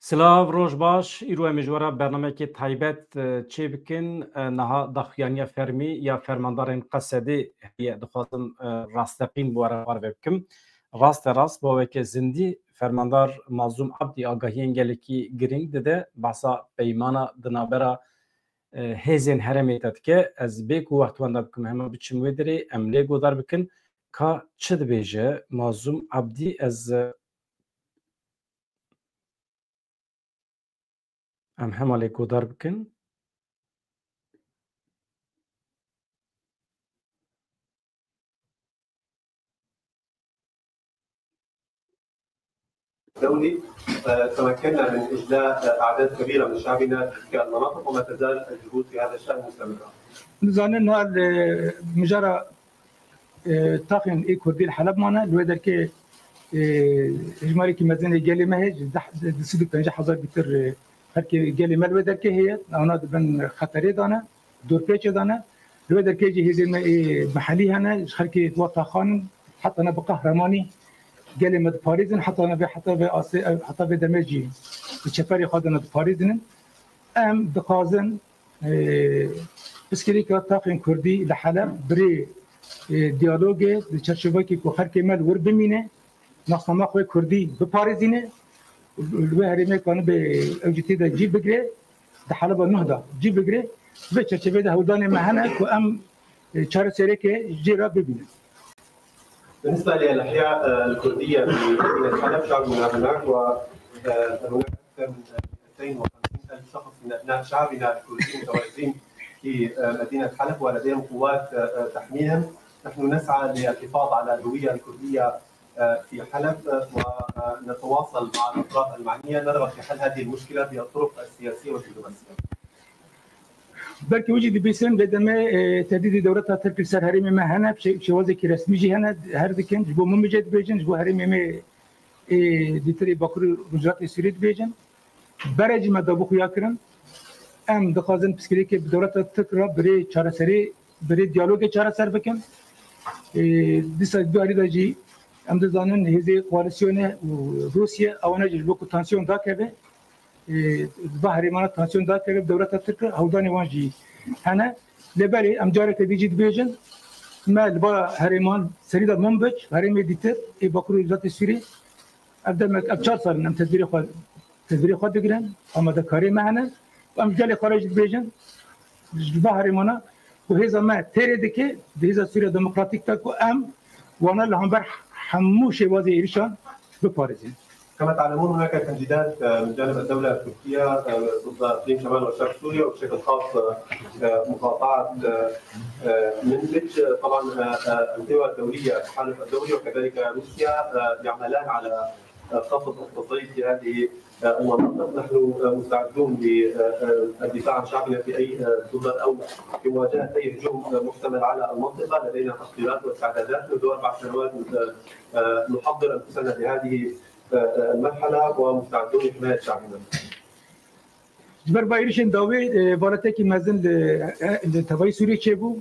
سلااو ڕۆژ باش ئیرۆ ئەمیژوەرە بەرنمێکی تایبەت چێ بکەین نەها دەخوایانە فەرمی یا فەرماندارên قەسەدê heye dixwazim rastteqîn bi were xwar vê bikim. Rast rast bi weke zindî fermandar Mazlûm Abdî agahiyên gelekî girîng dide behsa peymana di navbera hêzên herêmê te dike. Ez bê ku wext wenda bikim hema biçim wê derê em lê godar bikin ka çi dibêje Mazlûm Abdî ez em hema lê godar bikin. دولي تمكنا من إجلاء أعداد كبيرة من شعبنا في تلك المناطق وما تزال الجهود في هذا الشأن مستمرة. نزانن هذا مجرى طاقم إي كردي الحلب معنا الوادر كي إجمالي كي مازال جالي ما هي دسيدك تنجح حضر بتر هركي جالي ما الوادر كي هي أنا بن خطري دانا دور بيتش دانا الوادر كي جي هزي محلي هنا هركي توقع خان حتى أنا بقهرماني جالي مد باريزن حتى أنا حتى بدمجي الشفاري خادنا باريزن أم دقازن بسكريكا طاقم كردي لحلب بري ديالوج لشرشباكي كو خركي مال وربمينه نصما خوي كردي بباريزينه الوهرمي كانوا بأوجتي ده جيب بقري لحلب النهضة جيب بقري بشرشبه ده هوداني مهنا كو أم شهر سيركي جيرا ببينه. بالنسبة للأحياء الكردية في مدينة حلب شعب من هناك وهناك أكثر من 250,000 شخص من أبناء شعبنا الكرديين متواجدين في مدينة حلب ولديهم قوات تحميهم. نحن نسعى للحفاظ على الهوية الكردية في حلب ونتواصل مع الأطراف المعنية نرغب في حل هذه المشكلة بالطرق السياسية والدبلوماسية. بركي وجد بيسن بدما تهديد دولتها ترك السر هرمي ما هنا بشوازك رسمي جي هنا هردكن جبو ممجد بيجن جبو هرمي ما ديتري بكر رجعت سوريت بيجن برج ما دبوخ ياكرن ام دخازن بسكريك بدولتها تكرا بري چارة سري بري ديالوج چارة سر بكن ديسا دواري داجي ام دزانن هزي کواليسيون روسيا اونا جبو تانسيون دا كبه ظهري مانا تانسيون دا كبه بدولتها تكرا هوداني وانجي هنا لبالي ام جارك ديجي بيجن ما لبا هرمان سريدا منبج هرمي ديتر اي بكرو ذات سوري ابدا ما ابشار صار ام تدبير خد دغران اما دا كاري معنا ام جالي خارج بيجن ظهري مانا وهذا ما تريدكي بهذا سوريا ديمقراطيك تاكو ام وانا لهم برح حموش وادي إيرشان بباريزين. كما تعلمون هناك تمديدات من جانب الدولة التركية ضد إقليم شمال وشرق سوريا وبشكل خاص مقاطعة منبج. طبعا الدول الدولية التحالف الدولي وكذلك روسيا يعملان على خفض الاقتصادي في هذه المناطق. نحن مستعدون للدفاع عن شعبنا في أي ضرر أو في مواجهة أي هجوم محتمل على المنطقة. لدينا تحضيرات واستعدادات منذ 4 سنوات نحضر أنفسنا لهذه المرحلة ومستعدون لحماية شعبنا. جبر بايرشن داوي بالاتكي مازن لتباي سوريا تشيبو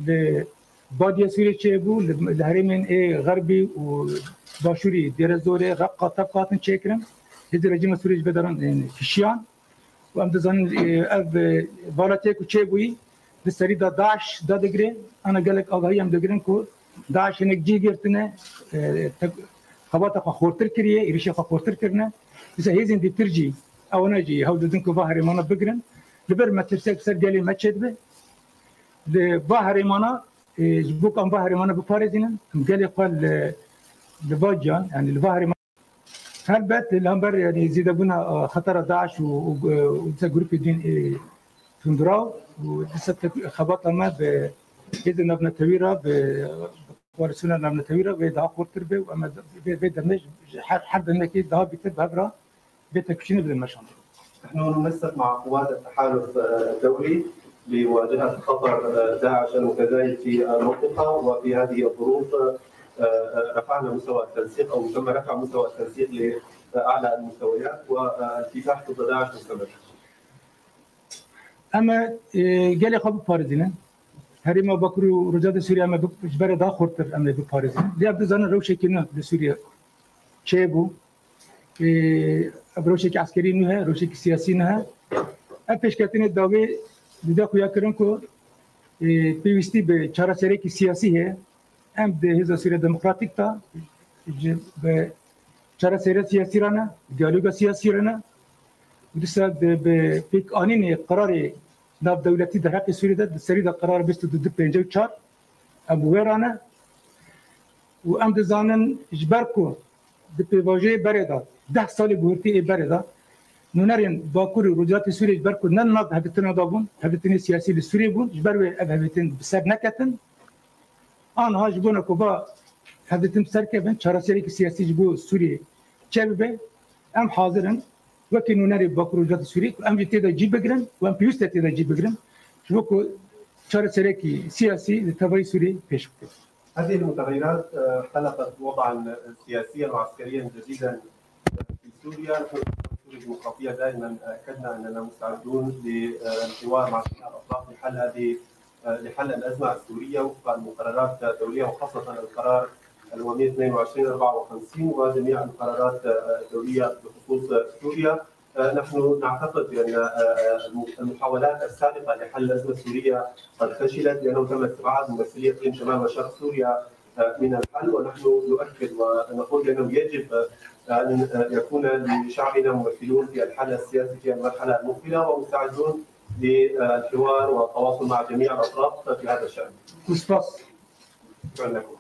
لبادية سوريا تشيبو لهرمين غربي وباشوري دير الزوري رقة طبقات تشيكرن هذا رجيم سوريا بدران فيشيان وام دزان اف بالاتكو تشيبوي بسريدا داعش دادغري انا قالك اغايام دغرين كو داعش انك جي غيرتنا خبطة خورتر كريه إيرشة خورتر كرنا إذا هيزن دي ترجي أو نجي هاو دنكو باهري مانا بقرن لبر ما ترسك سر جالي ما تشدبه لباهري مانا جبوك أم باهري مانا بفارزينا جالي قال لباجان يعني الباهري مانا هل بات الهمبر يعني زيد أبونا خطر داعش وإذا جروب الدين تندراو ولسه خبطة ما بإذن نبنا تويرة ورسولنا نعمل تويرة بيدها خورتر بي وأما بيدا مش حد إنك ده بيتر بهبرة بيتكشين بالمشان. نحن ننسق مع قوات التحالف الدولي لمواجهة خطر داعش المتزايد في المنطقة وفي هذه الظروف رفعنا مستوى التنسيق أو تم رفع مستوى التنسيق لأعلى المستويات والكفاح ضد داعش مستمر. أما جالي خبر فارزين هريما بكرو رجال سوريا ما بجبر دا خورتر أما بباريزين ليه أبدا زنا روشة كنا لسوريا شيبو روشك عسكري نها روشك سياسي نها افش كاتين الدوبي بدا خويا كرنكو بيستي بچارا سريك سياسي है ام ده هذا سيره ديمقراطيك تا بچارا سيره سياسي رانا ديالوغ سياسي رانا ودسا بيك انين قرار ناب دولتي ده حق سوريا ده سريدا قرار بست ضد بنجو چار ابو ورانا وام دزانن اجباركو دبيواجي بريدا 10 سال بورتي بريدا نونارين باكور رجعت سوريا اجباركو ننض هدتنا دابون هدتني سياسي لسوريا بون اجبارو ابهبتين بسر نكتن انا هاجبونا كوبا هدتن بسر كبن چارسيري سياسي جبو سوريا چبه ام حاضرن وكي نوناري باكور رجعت سوريا ام جتيدا جيب بگرن وام بيوست تيدا جيب بگرن شوكو چارسيري سياسي لتبعي سوريا پیش بكت. هذه المتغيرات خلقت وضعا سياسيا وعسكريا جديدا في سوريا. نحن في الديمقراطيه دائما اكدنا اننا مستعدون للحوار مع جميع الاطراف لحل الازمه السوريه وفق المقررات الدوليه وخاصه القرار 122/54 وجميع القرارات الدوليه بخصوص سوريا. نحن نعتقد بان المحاولات السابقه لحل الازمه السوريه قد فشلت لانه تم استبعاد ممثلي اقليم شمال وشرق سوريا من الحل، ونحن نؤكد ونقول بانه يجب ان يكون لشعبنا ممثلون في الحل السياسي في المرحله المقبله ومستعدون للحوار والتواصل مع جميع الاطراف في هذا الشان. شكرا لكم.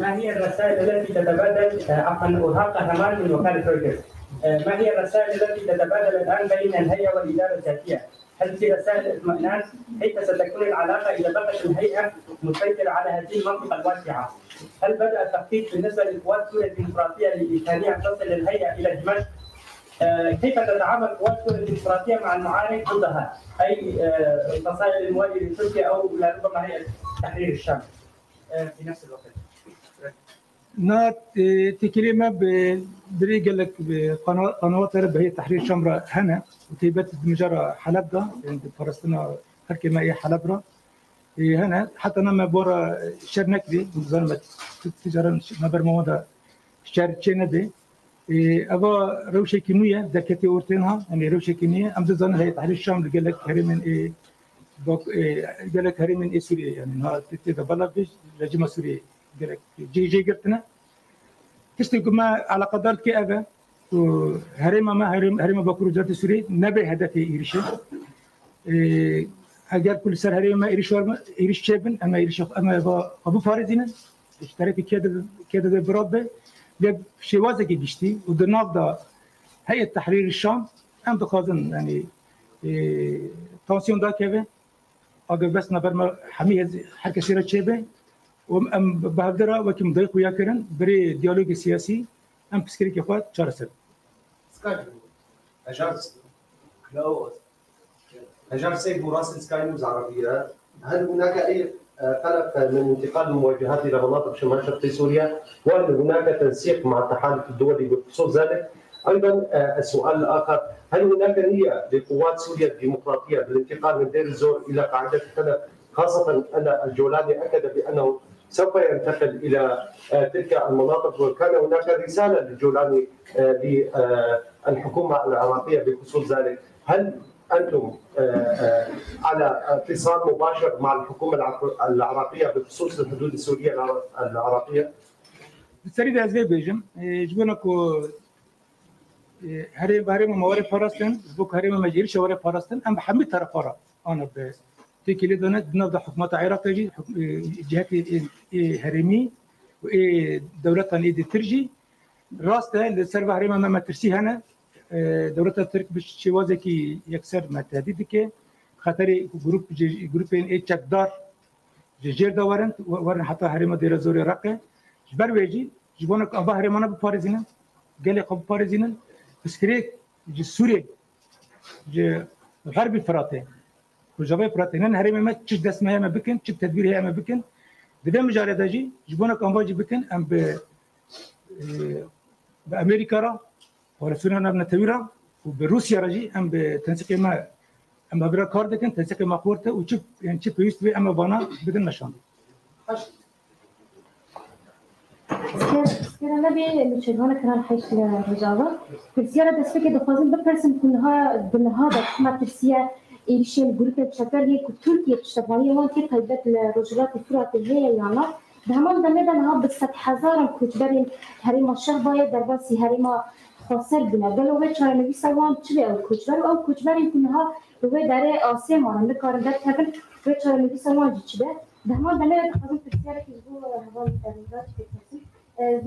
ما هي الرسائل التي تتبادل عفوا أرهاق قهرمان من وكالة رويترز؟ ما هي الرسائل التي تتبادل الآن بين الهيئة والإدارة الذاتية؟ هل في رسائل اطمئنان كيف ستكون العلاقة إذا بقت الهيئة مسيطرة على هذه المنطقة الواسعة؟ هل بدأ التخطيط بالنسبة لقوات سوريا الديمقراطية لإمكانية أن تصل الهيئة إلى دمشق؟ كيف تتعامل قوات سوريا الديمقراطية مع المعارك ضدها؟ أي الفصائل الموالية لتركيا أو لربما هيئة تحرير الشام في نفس الوقت؟ نات تكلمة بريق لك بقنوات هي تحرير شمرة هنا وتيبت مجرى حلب ده عند فلسطين تركي ما هي حلب هنا حتى أنا ما بورا شر نكدي مزارمة تجارة ما برمودا شر تشينا دي أبا روشة كيمياء دكتي أورتينها يعني روشة كيمياء أم تزان هي تحرير الشام قال لك هري من قال لك هري من سوريا يعني ها تتذا بلغ لجمة سوريا قال لك جي قلتنا تشتكي ما على قدر كأبا وهريمة ما هريمة بكرو جات سوريا نبي هدف إيرشة أجر كل سر هريمة إيرش شابن أما إيرش أما أبو فارزين اشتريت كده برابة جاب شوازة جديشتي ودناف ده هيئة تحرير الشام أم دخازن يعني تنسيون ده كيفه أجر بس نبر ما حميه حركة سيرة شابه وأم بهدرة وكم ضيق ويا كرن بري ديالوج سياسي أم بسكري كفات شارسل. أجار سيف مراسل سكاي نيوز عربية، هل هناك أي قلق من انتقال المواجهات إلى مناطق شمال شرق سوريا؟ وهل هناك تنسيق مع التحالف الدولي بخصوص ذلك؟ أيضا السؤال الآخر، هل هناك نية لقوات سوريا الديمقراطية بالانتقال من دير الزور إلى قاعدة الحلب، خاصة أن الجولاني أكد بأنه سوف ينتقل إلى تلك المناطق، وكان هناك رسالة للجولاني للحكومة العراقية بخصوص ذلك. هل أنتم على اتصال مباشر مع الحكومة العراقية بخصوص الحدود السورية العراقية؟ سريد أزلي بيجم جبناكو هريم موارد فلسطين بوك هريم مجير شوارد فلسطين أم بحمد طرفارا أنا تيكي لي دونت بنبدا حكومه العراق يجي جهات هرمي ودوله دي ترجي راسته لسر هرم ما ترسي هنا دوله الترك بشوازكي يكسر ما تهديدك خطر جروبين اي تشدار جير دورن ورن حتى هرم دير زوري راقه جبر ويجي جبونك ابا هرمنا بفارزين قال قب فارزين بسكريك سوريا غرب الفراتين وجباي براتينن هرمي ما تش دس ما بكن تش تدبير هي ما بكن دبي مجال داجي جبونا كامباجي بكن ام بامريكا را ولا سننا بنتويرا وبروسيا راجي ام بتنسيق ما اما برا کار دکن تزیق مقورته و چه یعنی چه پیوست به اما بانا بدن نشان سكرنا بي مشهورنا كنا حيش رجاله ترسيا دسته که دخوازم بپرسم کنها دا ما ترسيا ایرشین گروه چکر یک ترکیه پشتوانی وان که تایبت رجالات استراتژی یانا دهمان دمیدن ها به 100,000 کوچبرین هریما شهبای در باسی هریما خاصر بنا گلوه چاره نویس وان چه او کوچبر او کوچبرین کنها روی در آسیا مانند کارن در تکن روی چاره نویس وان چه ده دهمان دمیدن خازم ترسیا که جو هوان درنگات بکنیم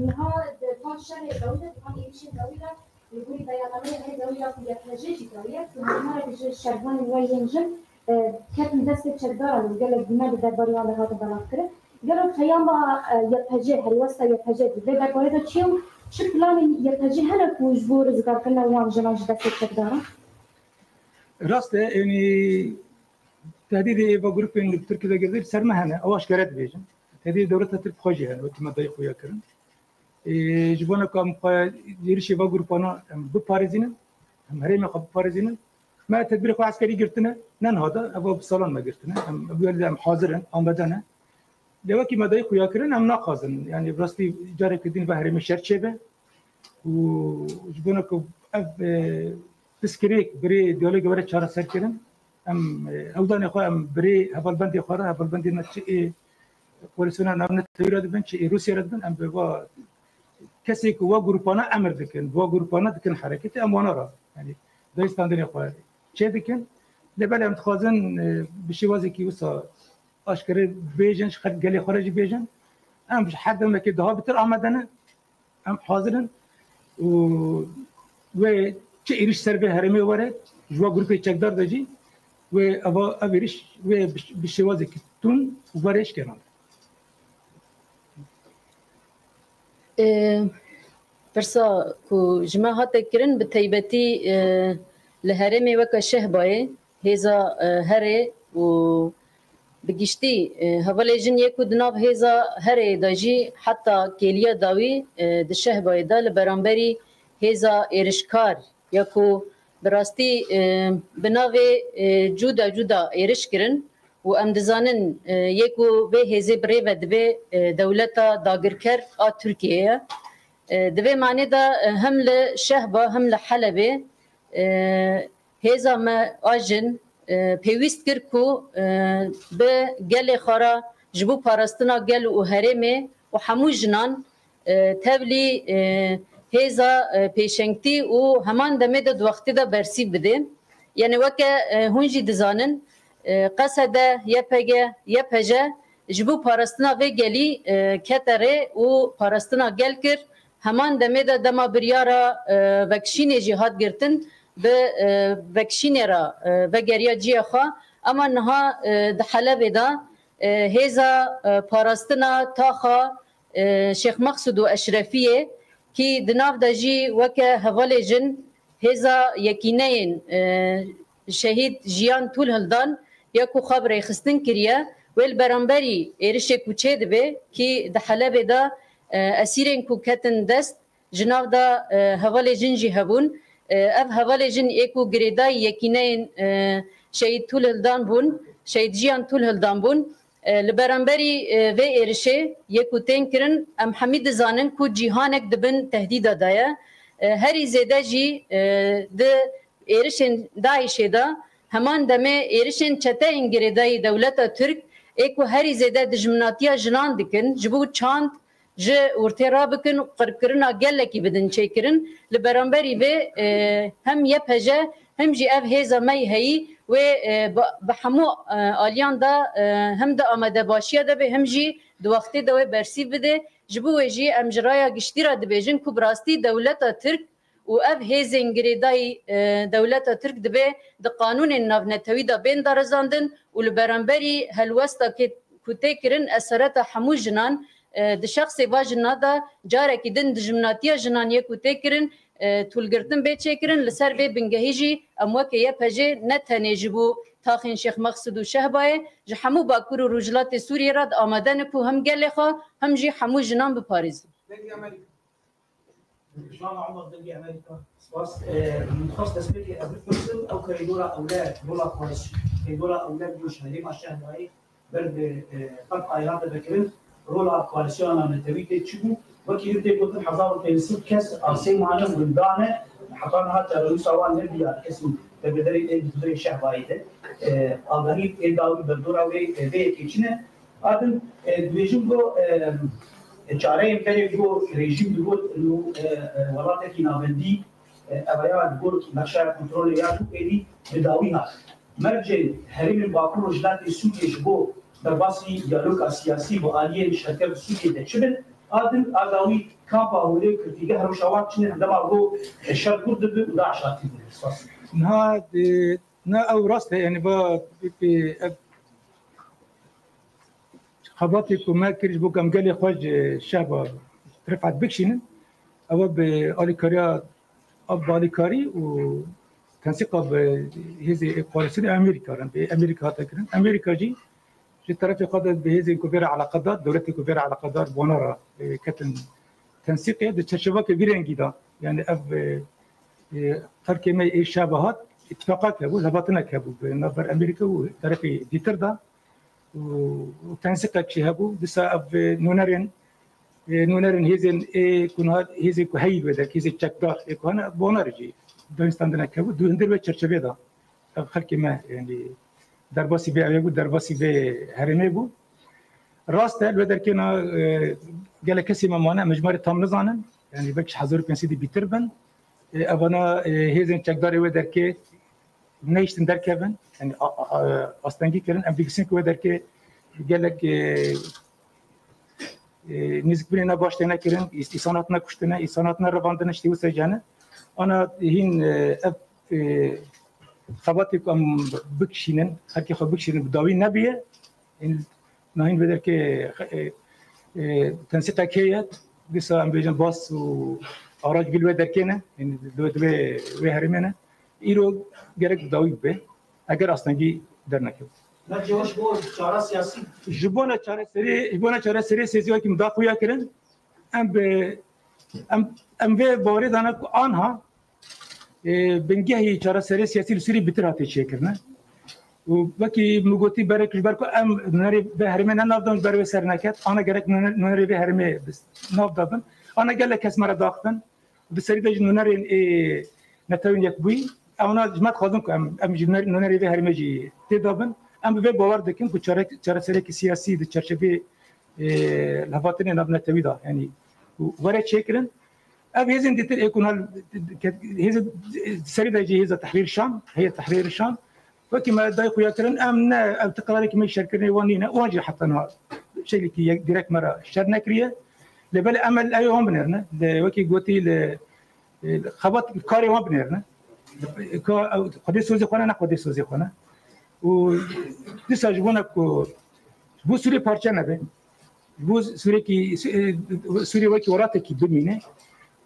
نها دفان شهر دولت دفان ایرشین دولت يقول بيانات هي دولة يحتاج دولة وما يجي شربان وينجم كاتم دست شردار وقال لك دماغ درباري على هذا بلاكر قالوا خيام يحتاج هالوسط يحتاج ده درباري ده شيء شو بلان يحتاج هلا كوجبور ذكر كنا وان جناج دست شردار راسته يعني تهديد بجروب إن تركيا جزيرة سرمهنا أواش كرت بيجن تهديد دولة ترك خاجها وتما ضيق ويا كرن جبنا كم يرشي بجروبنا بباريزنا هريم خب بباريزنا ما تدبير خو عسكري قرتنا نن هذا أبو بصالون ما قرتنا أبو يلزم حاضرا أم بدنا لواكي ما ضيق ويا كرن أم ناقصن يعني براستي جارك الدين بهريم الشرط شبه وجبنا كم تسكريك بري دولة جبرة شارع سر كرن أم أودان يخو أم بري هبالبندي خارا هبالبندي نتشي ولسنا نامنا تغييرات بين شيء روسيا ردن أم بوا كسي كوا جروبنا أمر دكن بوا جروبنا دكن حركة أم ونرا يعني ده يستندني خارج شيء دكن لبلا متخازن بشوازي كي وصا أشكر بيجن خد جالي خارج بيجن أم مش حد ما كده ها بتر آمدنا أم حاضرن و چه ایرش سر به هرمی وارد جوا گروه چکدار داشتی و آوریش و بشوازی که تون وارش کردن. برسا کو جماعت کرن به تایبتی لهرمی وک شهبای هزا هره و بگشتی حوالی جن یکو دناب هزا هره داشتی حتی کلیا داوی د شهبای دال برانبری هزا ایرشکار یکو براستی بناوی جودا جودا ایرش کرن و ام دزانن یکو به هزی بری و دوی دولتا داگرکر آ ترکیه دوی معنی دا هم لشهبا هم لحلبه هزا ما آجن پیوست کر کو به گل خارا جبو پارستنا گل و هرمه و همو جنان تبلی هزا پیشنگتی و همان دمه دو وقتی دا برسی بده یعنی وکه هنجی دزانن قصده یا پجه جبو پارستنا و گلی کتره و پارستنا گل کر همان دمه دا دما بریارا وکشین جهاد گرتن به وکشین را و گریا جیه خواه اما نها دحلب دا هزا پارستنا تاخا شیخ مقصود و اشرفیه کی دناف داجی وکه حوالی جن هزا یکینین شهید جیان طول هلدان یکو خبر خستن کریه ویل برانبری ایرش کوچه دبه کی دحلب دا اسیرین کو کتن دست جناف دا حوالی جن جی هبون اف حوالی جن ایکو گریدای یکینین شهید طول هلدان بون شهید جیان طول هلدان بون لبرانبری و ایرشه یکو تین کرن ام حمید زانن کو جیهانک دبن تهدید دایا هری زیده جی ده ایرشن داعشه دا همان دمه ایرشن چته انگریدای دولت ترک ایکو هری زیده دجمناتیا جنان دکن جبو چاند ج ورترا بکن قرکرنا گلکی بدن چیکرن لبرانبری و هم یپجه هم جی اف هزا می هی و بحمو آلیان دا هم دا آمده باشیه دا به هم جی دو وقتی دا برسی بده جبو جی امجرایا گشتی را دبیجن که براستی دولت ترک و اف هز انگریدای دولت ترک دبی دا قانون نافنتوی دا بین دارزاندن و لبرانبری هلوستا که کتی کرن اثرات حمو جنان د شخص واجنا دا جاره کی دن دجمناتیا جنان یک کتی کرن تولگرتن به چکرن لسر به بنگهیجی اموکه یه پجه نتنه جبو تاخین شیخ مقصود و شهبای جحمو باکور و رجلات سوریه راد آمدن کو هم گله خوا هم جی حمو جنان به پاریز جان عمر دلي امريكا سباس متخصص تسبيك ابو فرسل او كريدورا اولاد دولا خالص كريدورا اولاد مش هلي مع الشهر هاي برد فرق ايراد بكرن رولا كواليسيون من تويت تشبو وكي يبدا يقول حضاره تنسيب كاس ارسين معنا بلدانه حضرنا حتى روس اوان نبيا اسم تبدري تدري الشعب هايده الغريب الداوي بالدورة وي كيتشنا ادم بيجو چاره امکانی جو رژیم دو لو ولات کی نابندی اویا دو کی نقشه کنترل یا تو ایدی بداوی ها مرجع حریم باکو رجلات سوریه جو در باسی دیالوگ سیاسی با عالیه شرکت سوریه دچبن ادم اگاوی کامپا هولی کرتیگه هر شوات چنه عندما رو شر کرد به داعش اکتیو نه او راست يعني با خبرتي كما كريج بوكم قال لي خوج الشعب رفعت بكشين او بالي كاريا اب بالي كاري وتنسيق بهذه قوانين امريكا بامريكا تكرن امريكا جي في طرف قضت بهذه كبيره على قدر دولتي كبيره على قدر بونورا كتن تنسيق الشباب كبيرين جدا يعني اب فرق ما الشبهات اتفاقات له لبطنا كابو بنظر امريكا وطرف ديتردا وتنسيق شهابو دسا اب نونرين هيزن كون هيزي كهيل وذاك هيزي تشكدار يكون بونرجي دونستاندنا كابو دوندر وتشرشبيدا خلك ما يعني درباسي بي ابو درباسي بي هرميبو راست الودر كنا قال كسي مانا مجمار تام نزانن يعني بكش حضور كنسيدي بيتربن ابانا هيزن تشكدار ودر كي نيشتن دركبن يعني اصلا كيرن امبيكسين ودر كي قال لك نزك بينا باشتنا كيرن استيساناتنا كشتنا استيساناتنا رباندنا شتي وسجانه انا هين خباتكم بكشينن هكي خو بكشين بداوي نبيه ناين بدر كي تنسيق كيات بس ام بيجن باص وراج قل ودر كينا يعني دو هرمنا ايرو جرك بداوي به اگر اصلا جي درنا كيو لا جوش بو چاره سیاسی جبونا چاره سری سيزيو كي مداخويا كرن ام به بوري دانا آنها بنجهي چاره سری سیاسی لسری بترات شكرنا وبكي مغوتي بركش بركو ام نري بهرمنا نافدون برو سرنكت انا جرك نري بهرمي بس نافدون انا قال لك اسمر داخن بسري دج نري نتاوين يكبوي انا جماعت خدمكم ام نري بهرمجي تدابن ام به باور دكم کو چاره سری سیاسی د چرچبه لفاتن نبنا تويدا يعني ورا شكرن اب هزن ديتر يكون هز سري دجي هز تحرير الشام هي تحرير الشام وكما دايخو يكرن امنا تقرار كما شركني وانينا واجي حطنا شيء اللي ديريكت مره شرنا كريه لبل امل ايهم بنرنا وكي قوتي خبط كاري ما بنرنا قد سوزي خوانا قد سوزي خوانا و دسا جبونا كو بو سوري پارچه نبه بو سوري کی سوري وكي وراته کی بمينه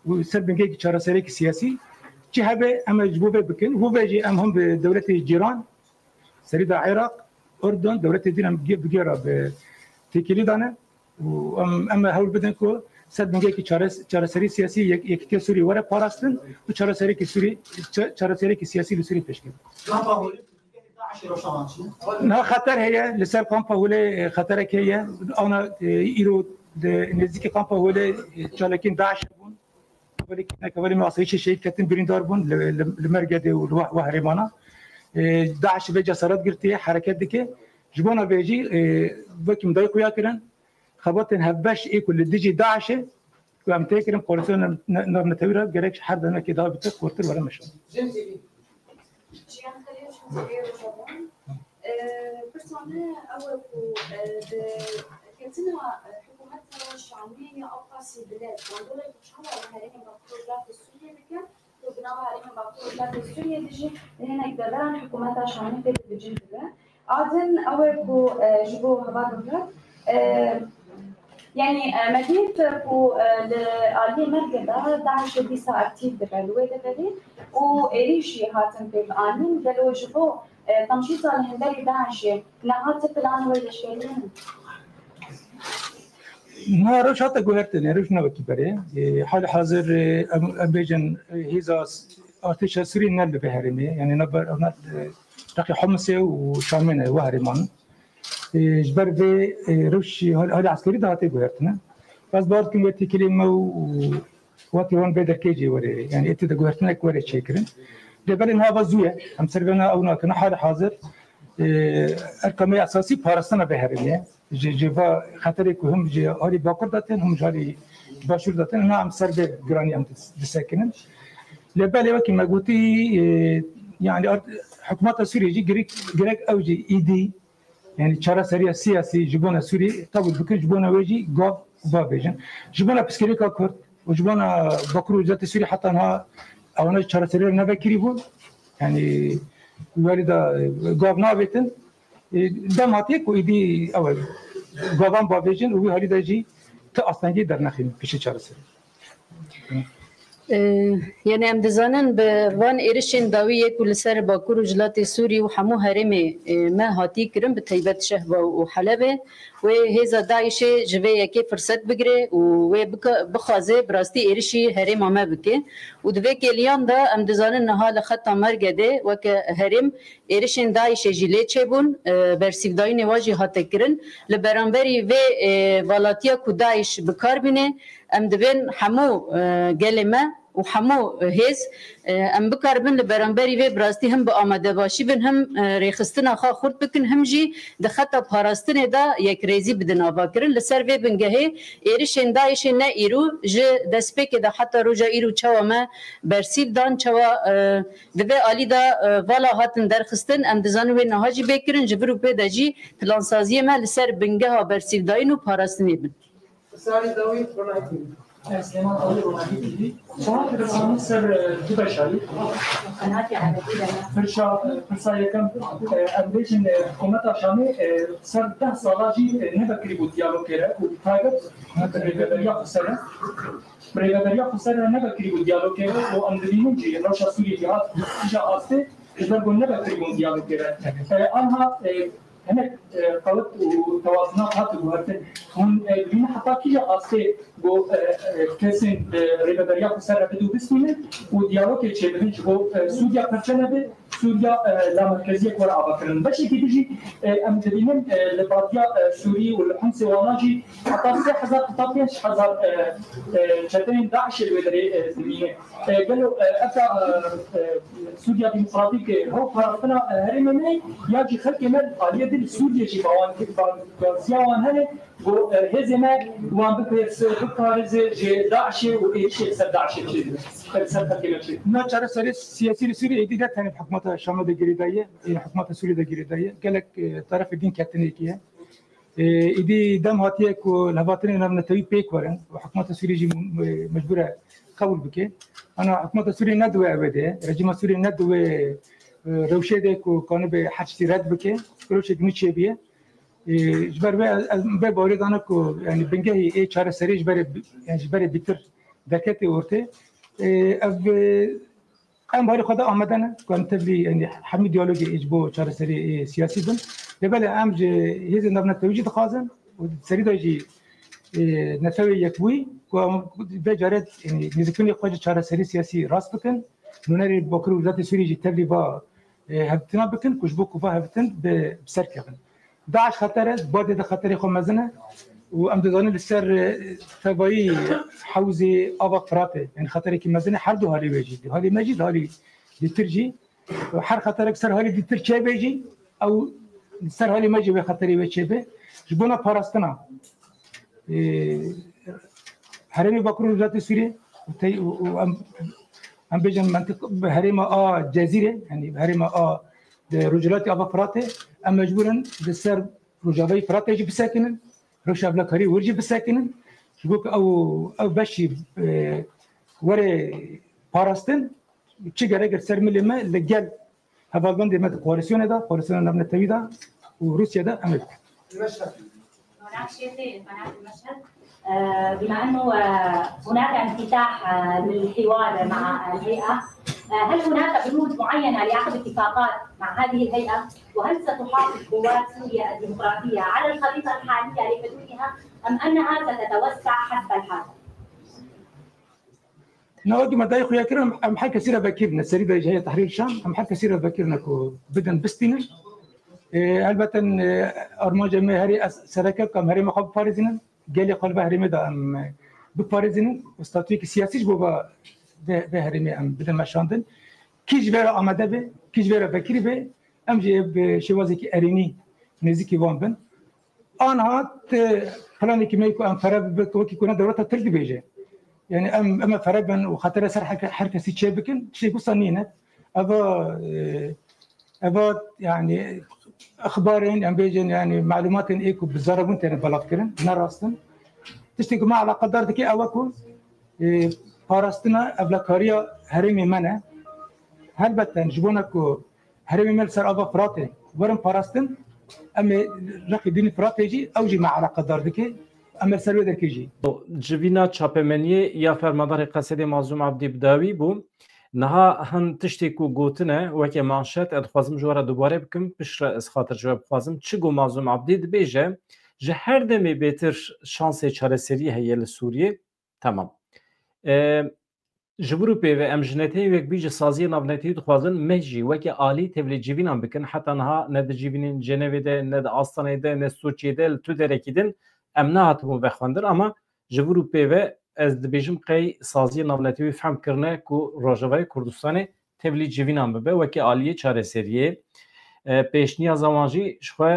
و سر بنگي کی چاره سري کی سياسي چه هبه اما جبوبه بكن هو بيجي ام هم بدوله الجيران سريدا العراق اردن دوله دينا بغيرا بتكيلي دانا اما هول بدنكو سر بنگي کی چاره سري سياسي يكتي سوري ورا پاراستن و چاره سري کی سوري چاره سري کی سياسي لسوري پیشکن نه خطر هي لسر كامبا هولي خطرك هي انا ايرو نزدیک كامبا هولي چالكين داعش بون ولكن كولي ما اصيش شيء كتن بريندار بون لمرقده وهرمانا داعش بجسارات قرتي حركات ديك جبونا بيجي بك مضايقوا ياكرن خبطن هباش اي كل ديجي داعش وام تاكرن قرصنا نار نتويرا قالك حرب انا كده بتكورتر ولا مش برسانه أول كنتنا حكومتنا الشعبية أقاسي بلاد وندولة تشهر على هرم بقطورات السورية بك وبنابع هرم بقطورات السورية ديجي هنا يقدران حكومتها الشعبية بتجين بها عادن أول جبو هبادولا يعني مدينة كو لآلية مركزة داعش بيسا أكتيف بالعلوة دبلي وإريشي هاتن بالآنين دلو جبو تنشيط الهندري داعش نهات بلان ولا شيئين روش حتى قهرتني روش نبكي بري حال حاضر أبيجن هيزا ارتش سوري نال بهرمي يعني نبر رقي حمصه وشامنه وهرمان جبر في روش هذا عسكري ده هاتي قهرتنا بس بعد كم وقت كلمة وقت وان بدر كيجي وري يعني انت ده قهرتنا كوري شكرا جبر إنها بزوية هم سربنا أو ناكنا حال حاضر ارقام اساسي پاراستان بهرمي جيفا خطري كهم جي هاري باكر داتن هم جاري باشور داتن انا ام سر بجراني ام دسكنن لبالي وكي ما قلتي يعني حكومه سوريا جي جريك او جي ايدي يعني چارا سريا سياسي جبونا سوري طب بكن جبونا ويجي غوب بابيجن جبونا بسكريكا كورت وجبونا بكرو ذات سوري حتى انها اونا چارا سريا نبكري بو يعني والدا غوبنا بيتن دماتيك ويدي اول غوبان بابيجن وهي هالي داجي تاصنجي درنخين فيش چارسه يعني ام دزانن بوان ايرشين داويه كل سر باكور وجلات سوري وحمو هرمي ما هاتي كرم بتيبت شهبه وحلبه وهذا داعش جويه كيف فرصت بقري وبخازه براستي ايرشي هرم ما بكي ودبك اليوم ده ام دزانن نها لخط مرقده وك هرم ايرشين داعش جيلي تشبون برسيف داين واجي هاتكرن لبرانبري و فالاتيا كو داعش بكاربنه ام دبن حمو قلمه وحمو هيز ام بكاربن لبرانبري و براستي هم بآماده باشي بن هم ريخستنا خا خورد بكن هم جي دخطه بهاراستنه دا يك ريزي بدنا باكرن لسر و بنگهي ايرشن دايش نه ايرو ج دسپك دا حتى روجا ايرو چوا ما برسيب دان چوا دبي علي دا والا هاتن درخستن ام دزانو و نهاجي بكرن جبرو بدجي پلان سازي ما لسر بنگها برسيب داينو پاراستنه بن ساري داوي برنايتي سليمان أولي روناهي تيدي شما تدرساني سر دوبا شاي قناتي على فرصة يكم أمريكان حكومة شامي سر 10 سالاجي نبكري بود ديالوج كره وتاجت بريغادريا خسرة بريغادريا خسرة نبكري بود ديالوج كره وأندرينو جي روشا سوري جهات جا أسته إذا قلنا نبكري بود ديالوج كره أنها هناك قلت وتوازنات هات بوهرتن هون بين حتى كي أسته جو كسين ريبادريا كسر بدو بسمين وديالوج يشبهن جو سوريا برشلونة سوريا لا مركزية كورا أبكرن بس كي بيجي أم تبينن لباديا سوري والحمص وناجي حتى 6000 حتى 5000 شتين داعش الودري زمينه قالوا أتا سوريا ديمقراطية هو فرقنا هرمني يجي خلق مال عليه سوريا جي بوان زياوان هني وهزمة وان بكارز جي داعش وإيش سر داعش كذي سر كذي ما شر سياسي سوريا إدي ده كان حكومة الشام ده جريداية حكومة سوريا ده جريداية قالك طرف الدين كاتنيكية إدي دم هاتيك ولهباتين نحن نتوي بيك ورن وحكومة سوريا جي مجبورة قبول بكي أنا حكومة سوريا ندوة أبدا رجيم سوريا ندوة روشه ده كانوا بحشتي رد بكي روشه ميشي بيه جبر به بارد آنها کو یعنی بنگهی ای چهار سری جبر بیتر دکتی ورته ام باری خدا آمدنه کن تبلی یعنی همین دیالوگ اجبو چهار سری سیاسی بن لبله ام ج هیچ نبنا توجید خازن و سری داشی نتوی یکوی و بجارد یعنی نزدیکی خود چهار سری سیاسی راست بکن نونری بکر وزارت سوری جی تبلی با هفتنا بکن کجبو کوفا هفتن بسر کردن داعش خطر بعد ده خطر خو مزنه وام دزانه لسر تبعي حوزه ابا فراته يعني خطر كي مزنه هر دو هالي بيجي هالي مجيد هالي دترجي وحر خطر اكثر هالي دترچي بيجي او سر هالي مجي خطر بيجي به جبنا فارستنا هرمي بكرو ذات سوريا ام بيجن منطقه هرمه جزيره يعني هرمه رجلات ابا فراته ام مجبورا بالسر رجابي فراته يجي بساكنن روش ابلا كاري ورجي بساكنن شبوك او بشي وري باراستن تشي غير سر ملما لجال هبالبند دي مت كواليسيون ده كواليسيون نبنه تويدا وروسيا ده امريكا هناك شيئين هناك المشهد بما انه هناك انفتاح للحوار مع الهيئه هل هناك بنود معينه لعقد اتفاقات مع هذه الهيئه؟ وهل ستحافظ قوات سوريا الديمقراطيه على الخريطه الحاليه لحدودها أم أنها ستتوسع حسب الحال؟ نودي ما دايخو يكرم أم حال كثيرة بكيرنا السريدة جاية تحرير الشام أم حال كثيرة بكيرنا كو بدن بستينا البته أرماج مهري سرکه کم هری مخاب پارزینن گلی قلب هری دا ام بپارزینن استاتویک سیاسیش بابا به هری ام بدن مشاندن کیج ورا آمده به کیج ورا بکری به ام جه به شوازی که ارینی نزدیکی وان بن آنها پلانی که میکو ام فراب بکوکی کنه دولت تلدی بیجه یعنی ام فراب بن و خاطر سر هر کسی چه بکن چه گوسانینه ابا يعني اخبارين ام بيجن يعني معلومات ايكو بالزربون تاني بلاغ كرن نراستن تشتكي مع على قدر دكي اوكو باراستنا ابلاكاريا هرمي منا هل بتن جبونكو هرمي مل سر ابا فراتي ورم باراستن ام رقي دين فراتيجي اوجي مع على قدر دكي ام سر دكيجي جبينا تشابمنيه يا فرمادار قصيده معزوم عبدي بداوي بو نها هن تشتی کو گوتنه وکی مانشت ادخوازم جوارا دوباره بکم پشت از خاطر جواب خوازم چگو معزوم عبدی دبیجه جه هر دمی بهتر شانس چاره سری هیه لسوریه تمام جبرو پی و امجنتی وک بیج سازی نافنتی دخوازن مهجی وکی عالی تبلی جیوینان بکن حتی نها ند جیوینین جنوی ده ند آستانه ده ند سوچی ده تو درکیدن امنا هاتمو بخواندر اما جبرو پی و از دبیجم قی سازی نافنتی فهم کرنه کو روجاوی کردستان تبلی جیوینان ببه وکی عالیه چاره سریه پیشنیا زمانجی شخوا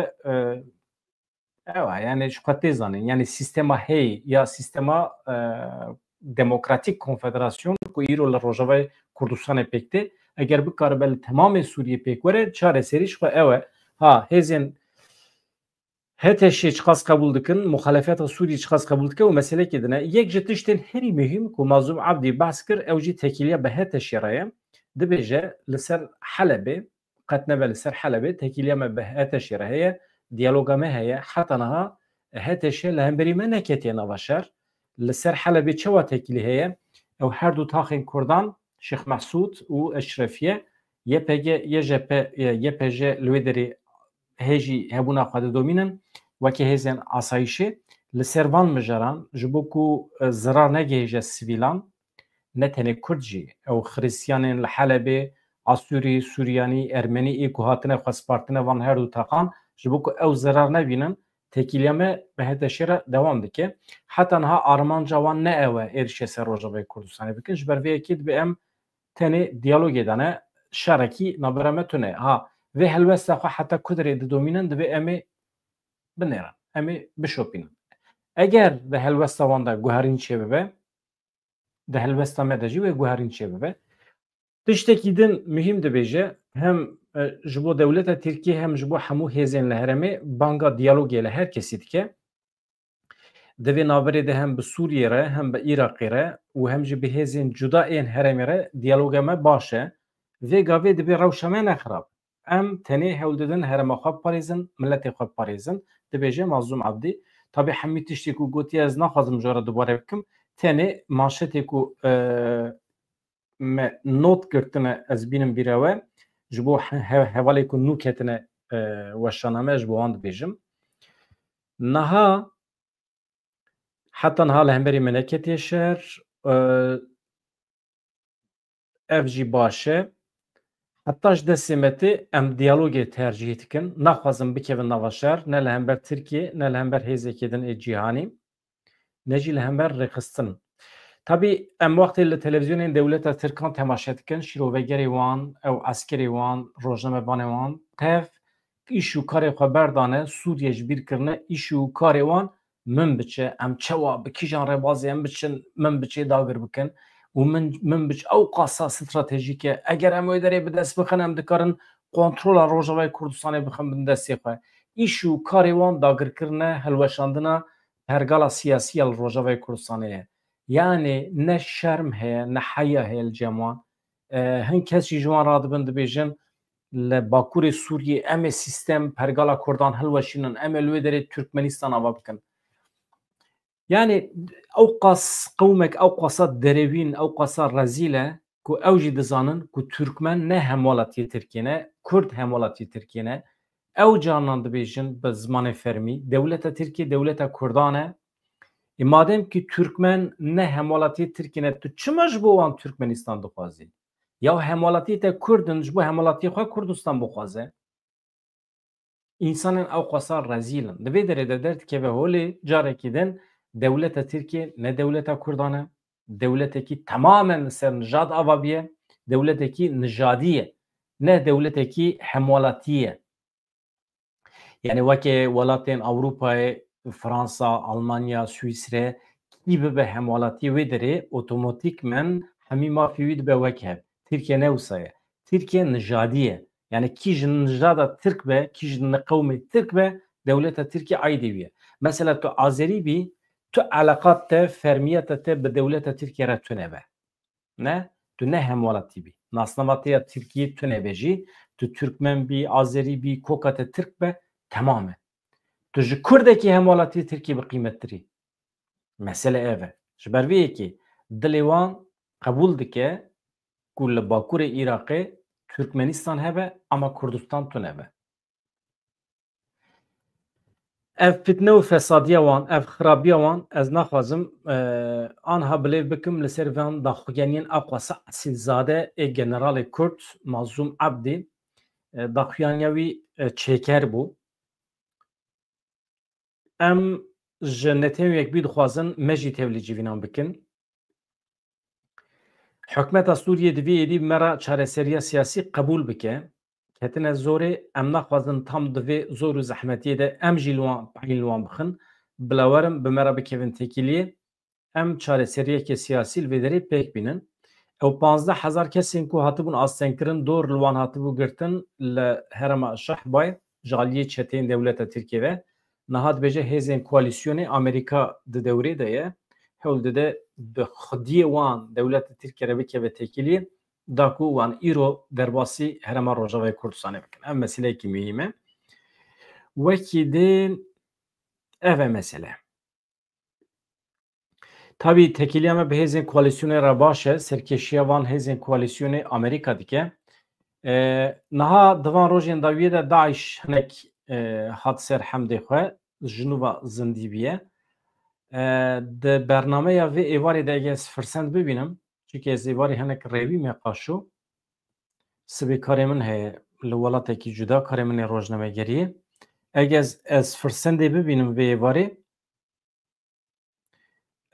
yani şu kadar zanen yani sistema hey ya sistema demokratik konfederasyon ku iro la Rojava Kurdistan pekte eğer bu karbel tamamı Suriye pek vere çare seri şu eve ha hezin heteşi çıkas kabul dikin muhalefet Suriye çıkas kabul dikin o mesele kedine yek jetişten heri mühim ku mazlum abdi baskır evci tekiliye be heteşi raya dibece liser Halebe qatne be liser Halebe tekiliye me be heteşi raya ديالوغا ما هي حتى نها هاتشي لهمبري ما نكتي نواشر لسر حلبي تشوا تكلي هي او هردو تاخين كردان شيخ محسود و اشرفيه يبجي يجب يبجي لويدري هيجي هبونا قد دومينن وكي هزن عصايشي لسرفان مجران جبوكو زرار نجيجا سيفيلان نتني كردجي او خريستيانين لحلبي عسوري سورياني ارمني ايكو هاتنا خسبارتنا وان هردو تاقان جبوكو او zarar nebinin tekileme ve heteşere devam dike. Hatta ha Armanca van ne eve erişese Rojava Kurdistan'a bikin. Jber ve ekid be em teni diyalog edene şaraki naberame tune. Ha ve helvesta hatta kudre de dominen de be emi bineran. Emi bişopinin. Eğer de helvesta van da guharin çebebe de helvesta medaji ve guharin çebebe tiştekidin mühim de beje hem جبو دولت ترکیه هم جبو همو هزین لهرمه بانگا دیالوگی له هر کسی دیگه دوی نابری ده هم به سوریه ره هم به عراق ره و هم جبه هزین جدا این هرمه ره دیالوگه ما باشه و گاوی دبی روشمه نخراب ام تنی هول ددن هرمه خواب پاریزن ملت خواب پاریزن دبیجه مظلوم عبدی طبی حمی تشتی کو گوتی از نخوازم جاره دوباره بکم تنی مانشتی کو نوت کرتنه از بینم بیروه جبو حوالی کن نوکتنه وشانامه جبو آند بیجم نها حتی نها لهمبری منکتی شهر افجی باشه حتیش دستیمتی ام دیالوگی ترجیح کن نخوازم بکیون نواشر نه لهمبر ترکیه نه لهمبر هیزکیدن جیهانی نه جی لهمبر رقصتن tabii em vakti li televizyonên dewleta Tirkan temaşe dikin şîrovegerê wan ew askerê wan rojnamebanê wan tev îş û karê xwe berdane Sûriye ji bîr kirine îş û karê wan min biçe em çewa bi kîjan rêbazê em biçin min biçê dagir bikin û min biç ew qasa stratejîk e eger em wê derê bi dest bixin em dikarin kontrola Rojavayê Kurdistanê bixin bin destê xwe îş û karê wan dagirkirine hilweşandina pergala siyasî ya li Rojavayê Kurdistanê ye yani ne şerm heye ne haya heye الجموان هن کسی جوان را دبن دبیجن لباکور سوریه ام سیستم پرگالا کردان هلوشینن ام الویدری ترکمنستان آوا بکن yani اوقاس قومك اوقاسات دروین اوقاسات رزیله کو اوجی دزانن کو ترکمن نه همولاتی ترکینه کرد همولاتی ترکینه او جانان دبیجن به زمان فرمی دولت ترکیه دولت کردانه madem ki Türkmen ne hemalaتی Türkiye tu çimaş bu an Türkmenistan dixwazi ya hemalaتی te Kurdin bu hemalaتی xwe Kurdistan bixwaze insanın ew qasa rezîlin divê derê de derdikeve holê carekî din devleta Türkiye ne devleta Kurdan e devletekî tamamen ser nijad ava biye devletekî nijadiye ne devletekî hemalatî yani wekê welatên Ewropayê Fransa, Almanya, Swîsre kî bibe hemalatî wê derê otomotîkmen hemî mafî wî dibe wek hev. Tirkiye ne wisa ye. Tirkiye nijadî ye. Yani kî ji nijada Tirk be, kî ji qewmê Tirk be, dewleta Tirkiye aydî wî ye. Mesela tu Azerî bî, tu eleqat te, fermiyeta te bi dewleta Tirkiye re tune be. Ne? Tu ne hemalatî bî. Nasnamatiya Tirkiye tune be jî, tu Türkmen bî, Azerî bî, koka te Tirk be, temamen. Tu ji Kurdekî hemalatî Tirkiye bi qîmettirî. Mesele ev e. Ji ber vê yekê dilê wan qebûl dike ku li Bakurê Iraqê Türkmenistan hebe ama Kurdistan tune be. Ev fitne û fesadiya wan, ev xirabiya wan ez naxwazim anha bilêv bikim li ser van daxuyaniyên ew qasa esilzade ê generalê Kurd Mazlûm Ebdî daxuyaniya wî çêker bû. Em ji netên yekbî dixwazin me jî tevlî civînan bikin. Hikûmeta Sûriye divê êdî me ra çareseriya siyasî qebûl bike. Ketine zorê em naxwazin tam divê zor û zehmetiyê de em jî li wan peyîn li wan bixin. Bila werin bi me ra bikevin tekîliyê em çareseriyekê siyasî li vê derê pêk bînin. Ew 15,000 kesên ku hatibûn astengkirin dor li wan hatibû girtin li Herêma Şehbayê ji aliyê çeteyên dewleta Tirkiye ve nihat bêje hêzên koalîsyonê Amerîka di dewrê de ye hewl dide bi xwediyê wan dewleta Tirkiye re bikeve tekîliyê da ku wan îro derbasî Herêma Rojavayê Kurdistanê bikin. Ev meseleyekî mühîm e. Wekî din ev e mesele. Tabii tekîliya me bi hêzên koalîsyonê re baş e. Serkêşiya wan hêzên koalîsyonê Amerîka dike. Niha di van rojên dawiyê de Daeş hinek hat ser hemdê xwe jinûva zindî bîye. Di bernameya vê êvarê de eger ez firsend bibînim çunki ez êvarê hinek rêvî me qaşû sibê karê min heye li welatekî cuda karê min ê rojnamegeriyê eger ez firsendê bibînim vê êvarê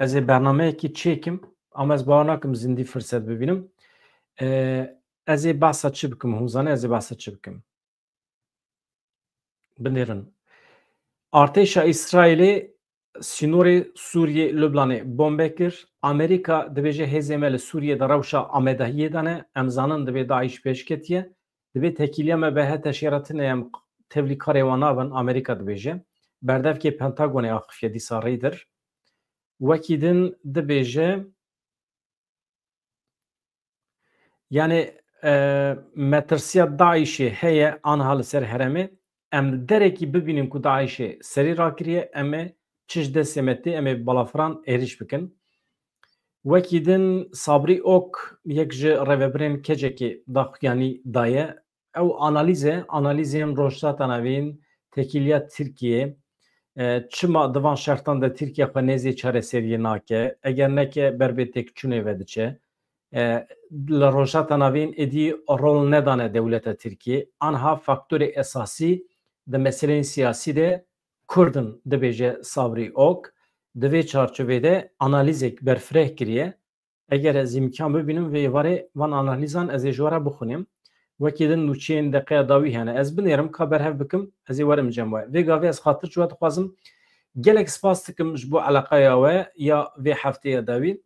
ez ê bernameyekî çêkim ama ez bawer nakim zindî firset bibînim ez ê behsa çi bikim hûzanê ez ê behsa çi bikim binêrin artêşa İsraîlê sînorê Sûriye Lublanê bombe kir Amerîka dibêje hêzê me li Sûriye de rewşa amedehiyê dane em zanin divê Daeş pêşketiye divê tekîliya me be hete şêretinê em tevlî karê wan nabin Amerîka dibêje berdevkê Pentagonê axifiye dîsa rêdir wekî din dibêje yani metirsiya Daişê heye anha li ser herêmê em derekî bibînin ku Daişê serî rakiriye em ê çi ji destê me tê em ê balafran êriş bikin. Wekî din Sabrî Ok yek ji rêveberên kecekê daxuyanî daye ew analîzên rojhilata navîn tekîliya Tirkiye çima di van şertan de Tirkiye xwe nêzê çareseriyê nake eger neke ber bê têkçûnê ve diçe li rojhilata navîn êdî rol nedane dewleta Tirkiye anha faktorê esasî di meseleyên siyasî de Kurdin dibêje Sabrî Ok di vê çarçovê de analîzek berfireh kiriye eger ez imkan bibînim vê êvarê van analîzan ez ê ji we re bixwînim wekî din nûçeyên deqeya dawî hene ez binêrim ka berhev bikim ez ê werim cem we vê gavê ez xatir ji we dixwazim gelek spas dikim ji bo eleqeya we ya vê hefteyê dawî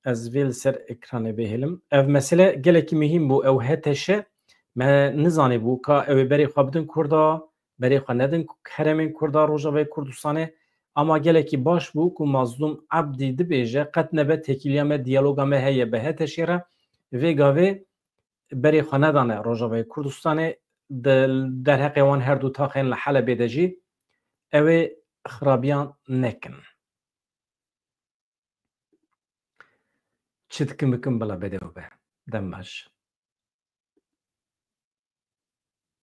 ez vê li ser ekranê bihêlim ev mesele gelekî mühîm bû ew heteşe me nizanî bû ka ew ê berê xwe bidin Kurda berê xwe nedin herêmên Kurda Rojavayê Kurdistanê ama gelekî baş bû ku Mazlûm Ebdî dibêje qet nebe tekîliya me diyaloga me heye bi heteşê re vê gavê berê xwe nedane Rojavayê Kurdistanê di derheqê wan her du taxên li Helebê de jî ew ê xirabiyan nekin çi dikim bikim bila bedê be dem baş